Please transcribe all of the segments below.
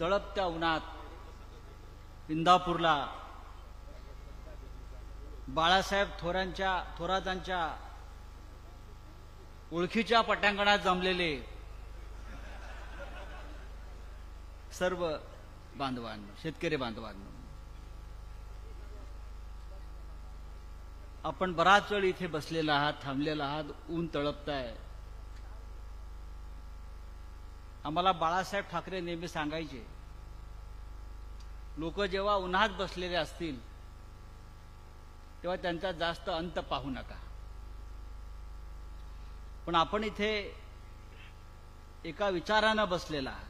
तळपत्या उन्हात इंदापूरला बाळासाहेब थोरातांच्या ओळखीच्या पटांगणात जमलेले सर्व बांधवांनो, शेतकरी बांधवांनो, आपण बराच वेळ इथे बसलेला आहात, थांबलेला आहात, ऊन तळपताय. आम्हाला बाळासाहेब ठाकरे नेहमी सांगायचे, लोक जेव्हा उन्हात बसलेले असतील तेव्हा त्यांचा जास्त अंत पाहू नका. पण आपण इथे एका विचारानं बसलेला आहात,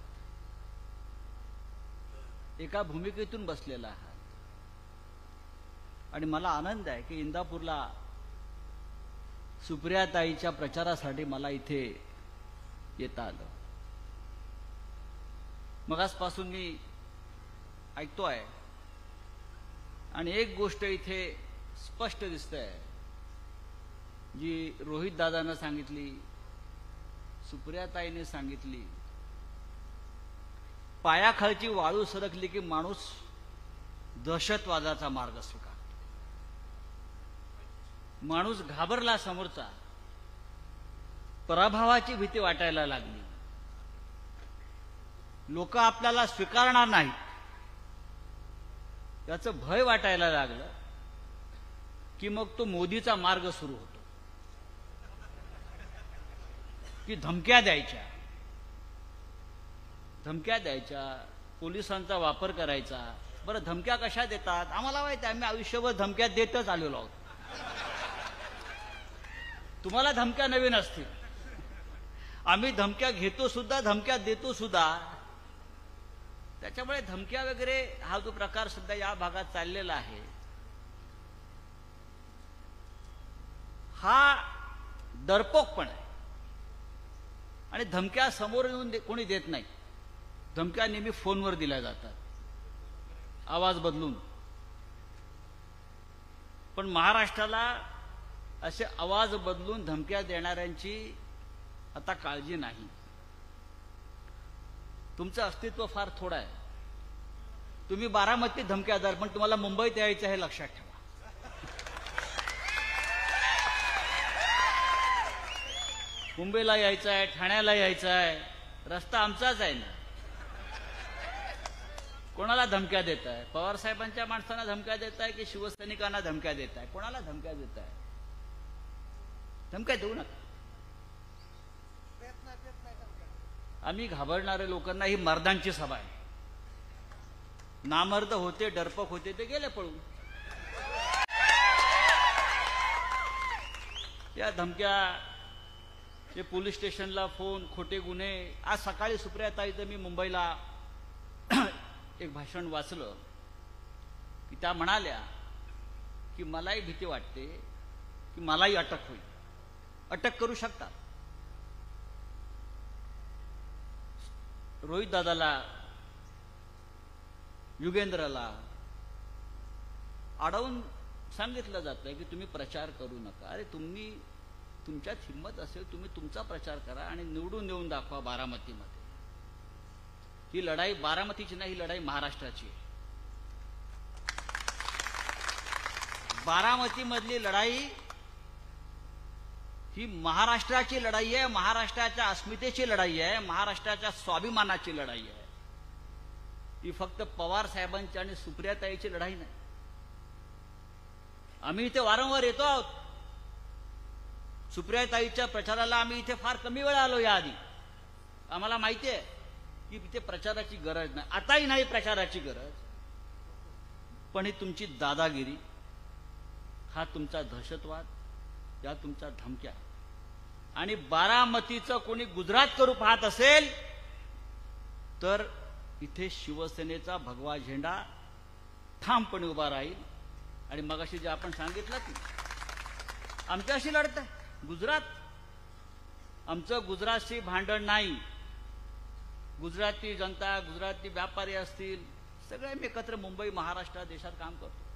एका भूमिकेतून बसलेला आहात. आणि मला आनंद आहे की इंदापूरला सुप्रियाताईच्या प्रचारासाठी मला इथे येता आलं. मगासपासून मी ऐकतोय आणि एक गोष्ट इथे स्पष्ट दिसतंय, जी रोहित दादानं सांगितली, सुप्रियाताईने सांगितली. पायाखालची वाळू सरकली की माणूस दहशतवादाचा मार्ग स्वीकारतो. माणूस घाबरला, समोरचा पराभवाची भीती वाटायला लागली, लोक आपल्याला स्वीकारणार नाहीत याचं भय वाटायला लागलं की मग तो मोदीचा मार्ग सुरू होतो, की धमक्या द्यायच्या, पोलिसांचा वापर करायचा. बरं, धमक्या कशा देतात आम्हाला माहिती आहे, आम्ही आयुष्यभर धमक्या देतच आलेलो आहोत. तुम्हाला धमक्या नवीन असतील, आम्ही धमक्या घेतो सुद्धा, धमक्या देतो सुद्धा. त्याच्यामुळे धमक्या वगैरे हा जो प्रकार सुद्धा या भागात चाललेला आहे, हा डरपोकपण आहे. आणि धमक्या समोर येऊन कोणी देत नाही. धमक्या नेहमी फोनवर दिल्या जातात, आवाज बदलून. पण महाराष्ट्राला असे आवाज बदलून धमक्या देणाऱ्यांची आता काळजी नाही. तुमचं अस्तित्व फार थोडं आहे. तुम्ही बारामतीत धमक्या द्याल, पण तुम्हाला मुंबईत यायचं हे लक्षात ठेवा. मुंबईला यायचं आहे, ठाण्याला यायचं आहे, रस्ता आमचाच आहे ना. कोणाला धमक्या देत आहे? पवार साहेबांच्या माणसांना धमक्या देत आहे की शिवसैनिकांना धमक्या देत आहे? कोणाला धमक्या देत आहे? धमक्या देऊ नका. आम्ही घाबरणारे लोकांना ही मर्दांची सभा आहे. नामर्द होते, डरपक होते, ते गेले पळून. या धमक्या, ते पोलीस स्टेशनला फोन, खोटे गुन्हे. आज सकाळी सुप्रियाताईचं मी मुंबईला एक भाषण वाचलं की त्या म्हणाल्या की मलाही भीती वाटते की मलाही अटक होईल. अटक करू शकतात. रोहित दादाला, युगेंद्रला अडवून सांगितलं जातंय की तुम्ही प्रचार करू नका. अरे, तुम्ही तुमच्यात हिंमत असेल तुम्ही तुमचा प्रचार करा आणि निवडून देऊन दाखवा बारामतीमध्ये. ही लढाई बारामतीची नाही, ही लढाई महाराष्ट्राची आहे. बारामतीमधली लढाई ही महाराष्ट्राची लढाई आहे, महाराष्ट्राच्या अस्मितेची लढाई आहे, महाराष्ट्राच्या स्वाभिमानाची लढाई आहे. ही फक्त पवार साहेबांची आणि सुप्रियाताईची लढाई नाही. आम्ही इथे वारंवार येतो आहोत. सुप्रियाताईच्या प्रचाराला आम्ही इथे फार कमी वेळा आलो याआधी. आम्हाला माहिती आहे की इथे प्रचाराची गरज नाही, आताही नाही प्रचाराची गरज. पण ही तुमची दादागिरी, हा तुमचा दहशतवाद, या तुमच्या धमक्या, आणि बारामतीचं कोणी गुजरात करू पाहत असेल तर इथे शिवसेनेचा भगवा झेंडा ठामपणे उभा राहील. आणि मगाशी जे आपण सांगितलं की आमच्याशी लढताय गुजरात, आमचं गुजरातशी भांडण नाही. गुजराती जनता, गुजराती व्यापारी असतील, सगळे मी एकत्र मुंबई, महाराष्ट्र, देशात काम करतो.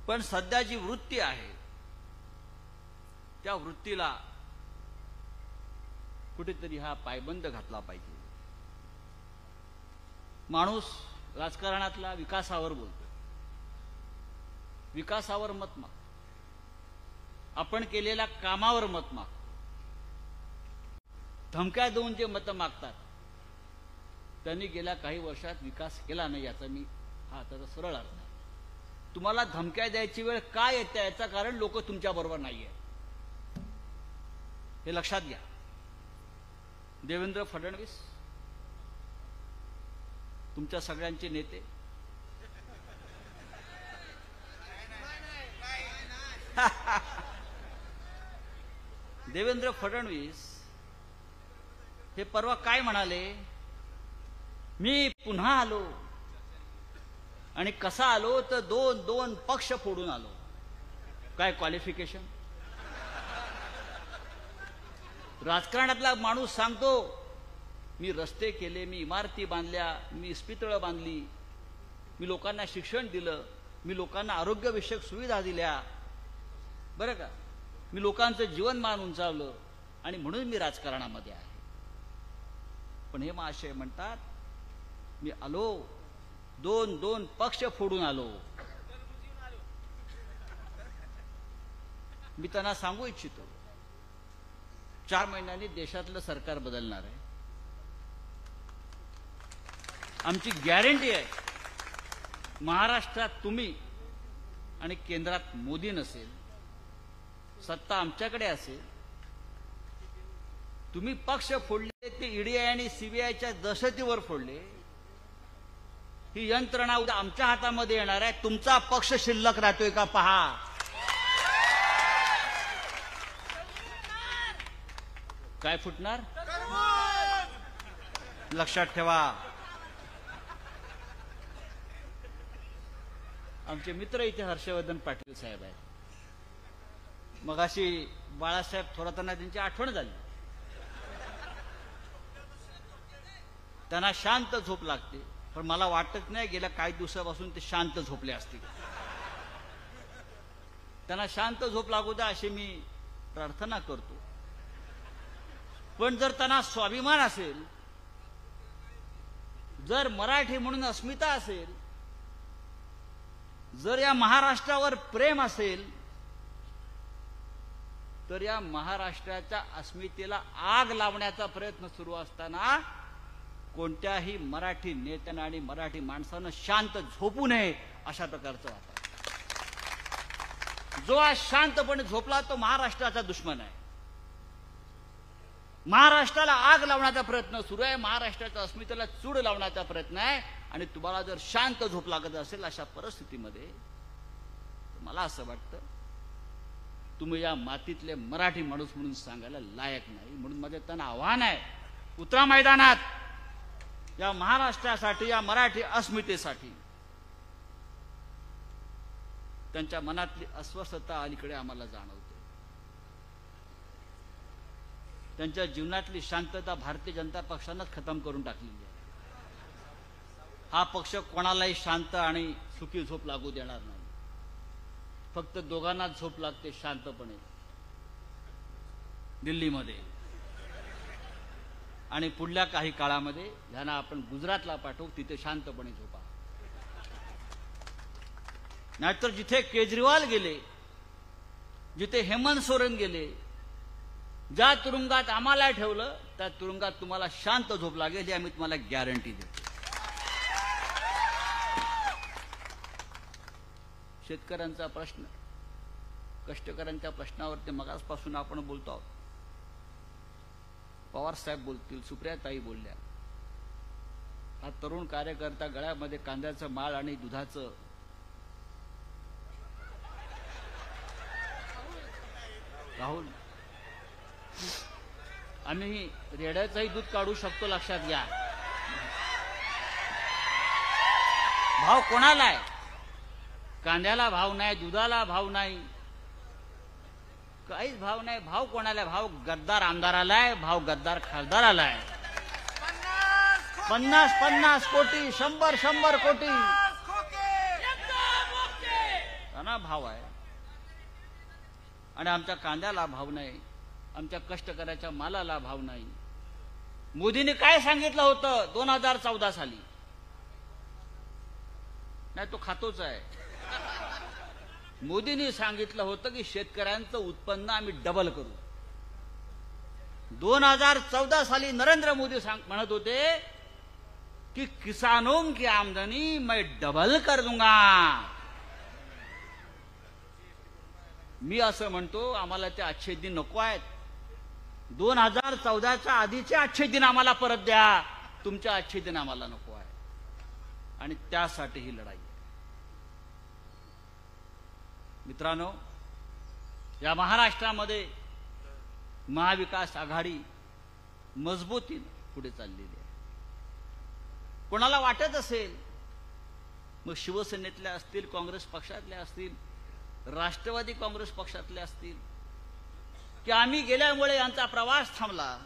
पण सध्या जी वृत्ती आहे त्या वृत्तीला कुठेतरी हा पायबंद घातला पाहिजे. माणूस राजकारणातला विकासावर बोलतो, विकासावर मत मागतो, आपण केलेल्या कामावर मत मागतो. धमक्या देऊन जे मतं मागतात त्यांनी गेल्या काही वर्षात विकास केला नाही, याचा मी हा त्याचा सरळ अर्थ आहे. तुम्हाला धमक्या द्यायची वेळ काय येते याचं कारण लोक तुमच्या बरोबर नाहीये, हे लक्षात घ्या. देवेंद्र फडणवीस तुमच्या सगळ्यांचे नेते, देवेंद्र फडणवीस हे परवा काय म्हणाले, मी पुन्हा आलो आणि कसा आलो तर दोन पक्ष फोडून आलो. काय क्वालिफिकेशन? राजकारणातला माणूस सांगतो मी रस्ते केले, मी इमारती बांधल्या, मी इस्पितळं बांधली, मी लोकांना शिक्षण दिलं, मी लोकांना आरोग्यविषयक सुविधा दिल्या, बरं का, मी लोकांचं जीवनमान उंचावलं आणि म्हणून मी राजकारणामध्ये आहे. पण हे महाशय म्हणतात मी आलो, दोन पक्ष फोडून आलो. मी त्यांना सांगू इच्छितो 4 महिन्यांनी देशातलं सरकार बदलणार आहे. आमची गॅरंटी आहे, महाराष्ट्रात तुम्ही आणि केंद्रात मोदी नसेल, सत्ता आमच्याकडे असेल. तुम्ही पक्ष फोडले ते ईडी आणि सीबीआयच्या दहशतीवर फोडले. ही यंत्रणा उद्या आमच्या हातामध्ये येणार आहे. तुमचा पक्ष शिल्लक राहतोय का पहा. काय फुटणार लक्षात ठेवा. आमचे मित्र इथे हर्षवर्धन पाटील साहेब आहेत. मगाशी बाळासाहेब थोरातांना त्यांची आठवण झाली. त्यांना शांत झोप लागते, पण मला वाटत नाही गेल्या काही दिवसापासून ते शांत झोपले असतील. त्यांना शांत झोप लागू द्या अशी मी प्रार्थना करतो. पण जर त्यांना स्वाभिमान असेल, जर मराठी म्हणून अस्मिता असेल, जर या महाराष्ट्रावर प्रेम असेल, तर या महाराष्ट्राच्या अस्मितेला आग लावण्याचा प्रयत्न सुरू असताना कोणत्याही मराठी नेत्यानं आणि मराठी माणसानं शांत झोपू नये अशा प्रकारचं वातावरण. जो आज शांतपणे झोपला तो महाराष्ट्राचा दुश्मन आहे. महाराष्ट्राला आग लावण्याचा प्रयत्न सुरू आहे, महाराष्ट्राच्या अस्मितेला चूड लावण्याचा प्रयत्न आहे. आणि तुम्हाला जर शांत झोप लागत असेल अशा परिस्थितीमध्ये मला असं वाटतं तुम्ही या मातीतले मराठी माणूस म्हणून सांगायला लायक नाही. म्हणून माझं त्यांना आव्हान आहे, उतरा मैदानात. या महाराष्ट्रासाठी, या मराठी अस्मितेसाठी. त्यांच्या मनातली अस्वस्थता अलीकडे आम्हाला जाणवते. त्यांच्या जीवनातली शांतता भारतीय जनता पक्षानंच खतम करून टाकलेली आहे. हा पक्ष कोणालाही शांत आणि सुखी झोप लागू देणार नाही. फक्त दोघांनाच झोप लागते शांतपणे, दिल्लीमध्ये. आणि पुढल्या काही काळामध्ये ह्यांना आपण गुजरातला पाठवू, तिथे शांतपणे झोपा. नाहीतर जिथे केजरीवाल गेले, जिथे हेमंत सोरेन गेले, ज्या तुरुंगात आम्हाला ठेवलं त्या तुरुंगात तुम्हाला शांत झोप लागेल, ही आम्ही तुम्हाला गॅरंटी देतो. शेतकऱ्यांचा प्रश्न, कष्टकऱ्यांच्या प्रश्नावरती मगासपासून आपण बोलतो आहोत. पवार साहेब बोलतील, सुप्रियाताई बोलल्या. हा तरुण कार्यकर्ता गळ्यामध्ये कांद्याचं माळ आणि दुधाचं राहुल, आम्ही रेड्याचंही दूध काढू शकतो, लक्षात घ्या. भाव कोणाला आहे? कांद्याला भाव नाही, दुधाला भाव नाही, काहीच भाव नाही. भाव कोणाला? भाव गद्दार आमदाराला आहे, भाव गद्दार खासदाराला आहे. 50 कोटी, 100 कोटी त्यांना भाव आहे. आणि आमच्या कांद्याला भाव नाही, आमच्या कष्टकऱ्याच्या मालाला भाव नाही. मोदींनी काय सांगितलं होतं 2014 साली? नाही तो खातोच आहे. मोदींनी सांगितलं होतं की शेतकऱ्यांचं उत्पन्न आम्ही डबल करू. 2014 साली नरेंद्र मोदी म्हणत होते कि किसानों की आमदनी मैं डबल कर दूंगा. मी असं म्हणतो आम्हाला ते अच्छे दिन नको आहेत. 2014च्या आधीचे अच्छे दिन आम्हाला परत द्या. तुमचे अच्छे दिन आम्हाला नको आहे. आणि त्यासाठी ही लढाई आहे. मित्रांनो, या महाराष्ट्रामध्ये महाविकास आघाडी मजबूतीने पुढे चाललेली आहे. कोणाला वाटत असेल, मग शिवसेनेतल्या असतील, काँग्रेस पक्षातल्या असतील, राष्ट्रवादी काँग्रेस पक्षातले असतील, की आम्ही गेल्यामुळे यांचा प्रवास थांबला,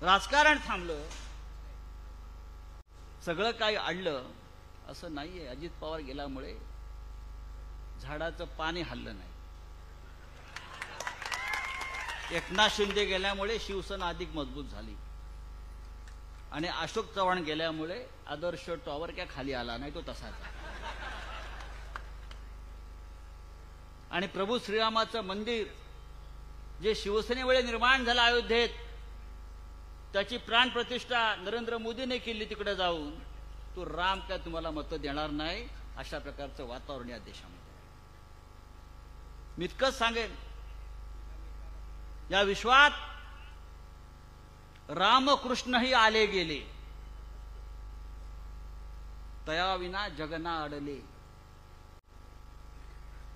राजकारण थांबलं, सगळं काही अडलं, असं नाहीये. अजित पवार गेल्यामुळे झाडाचं पाणी हललं नाही. एकनाथ शिंदे गेल्यामुळे शिवसेना अधिक मजबूत झाली. आणि अशोक चव्हाण गेल्यामुळे आदर्श टॉवर काय खाली आला नाही, तो तसाच आहे. आणि प्रभू श्रीरामाचं मंदिर जे शिवसेनेमुळे निर्माण झालं अयोध्येत, त्याची प्राण प्रतिष्ठा नरेंद्र मोदीने केली तिकडे जाऊन. तो राम काय तुम्हाला मतं देणार नाही, अशा प्रकारचं वातावरण या देशामध्ये. मी इतकंच सांगेन, या विश्वात रामकृष्णही आले गेले, तयाविना जगना अडले.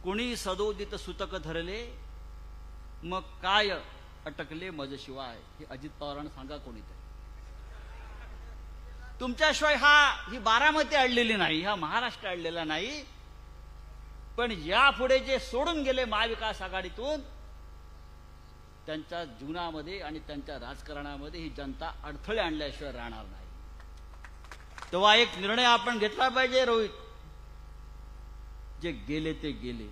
कुणी सदोदित सुतक धरले, मग काय अटकले मज शिवाय. हे अजित पवारांना सांगा कोणीतरी. तुमच्याशिवाय ही बारामती अडलेली नाही, हा महाराष्ट्र अडलेला नाही. पण यापुढे जे सोडून गेले महाविकास आघाडीतून, त्यांच्या जीवनामध्ये आणि त्यांच्या राजकारणामध्ये ही जनता अडथळे आणल्याशिवाय राहणार नाही. तेव्हा एक निर्णय आपण घेतला पाहिजे रोहित. जे गेले ते गेले,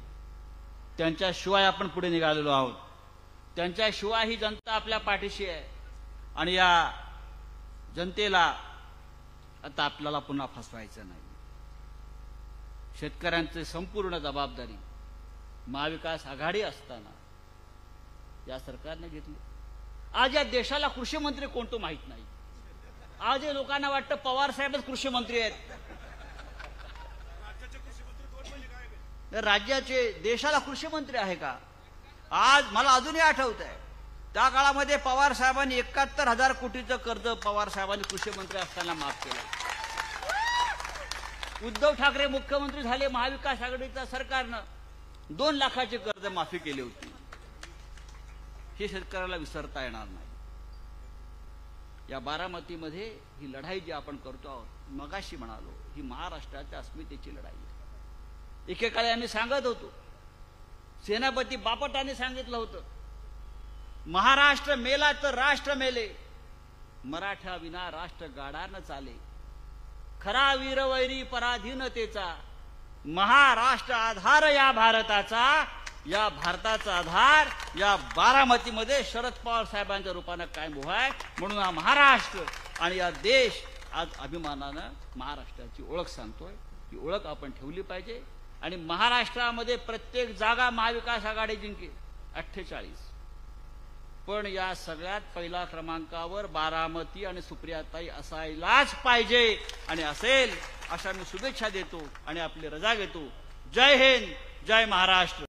त्यांच्याशिवाय आपण पुढे निघालेलो आहोत. त्यांच्याशिवाय ही जनता आपल्या पाठीशी आहे. आणि या जनतेला आता आपल्याला पुन्हा फसवायचं नाही. शेतकऱ्यांची संपूर्ण जबाबदारी महाविकास आघाडी असताना या सरकारने घेतली. आज या देशाला कृषी मंत्री कोणतो माहित नाही. आज हे लोकांना वाटतं पवार साहेबच कृषी मंत्री आहेत. राज्याचे देशाला कृषी मंत्री आहे का? आज मला अजूनही आठवत आहे, त्या काळामध्ये पवार साहेबांनी 71,000 कोटीचं कर्ज पवार साहेबांनी कृषी मंत्री असताना माफ केलं. उद्धव ठाकरे मुख्यमंत्री झाले, महाविकास आघाडीच्या सरकारनं 2 लाखाचे कर्ज माफी केली होती. हे शेतकऱ्याला विसरता येणार नाही. या बारामतीमध्ये ही लढाई जी आपण करतो आहोत, मगाशी म्हणालो, ही महाराष्ट्राच्या अस्मितेची लढाई आहे. एकेकाळी आम्ही सांगत होतो, सेनापती बापटाने सांगितलं होतं, महाराष्ट्र मेला तर राष्ट्र मेले, मराठा विना राष्ट्र गाडा न चाले. खरा वीरवैरी पराधीनतेचा, महाराष्ट्र आधार या भारताचा. या भारताचा आधार या बारामतीमध्ये शरद पवार साहेबांच्या रूपानं कायम उभा आहे. म्हणून हा महाराष्ट्र आणि या देश आज अभिमानानं महाराष्ट्राची ओळख सांगतोय. ही ओळख आपण ठेवली पाहिजे. आणि महाराष्ट्रामध्ये प्रत्येक जागा महाविकास आघाडी जिंकेल, 48. पण या सगळ्यात पहिल्या क्रमांकावर बारामती आणि सुप्रियाताई असायलाच पाहिजे. आणि असेल अशा मी शुभेच्छा देतो आणि आपली रजा घेतो. जय हिंद, जय महाराष्ट्र.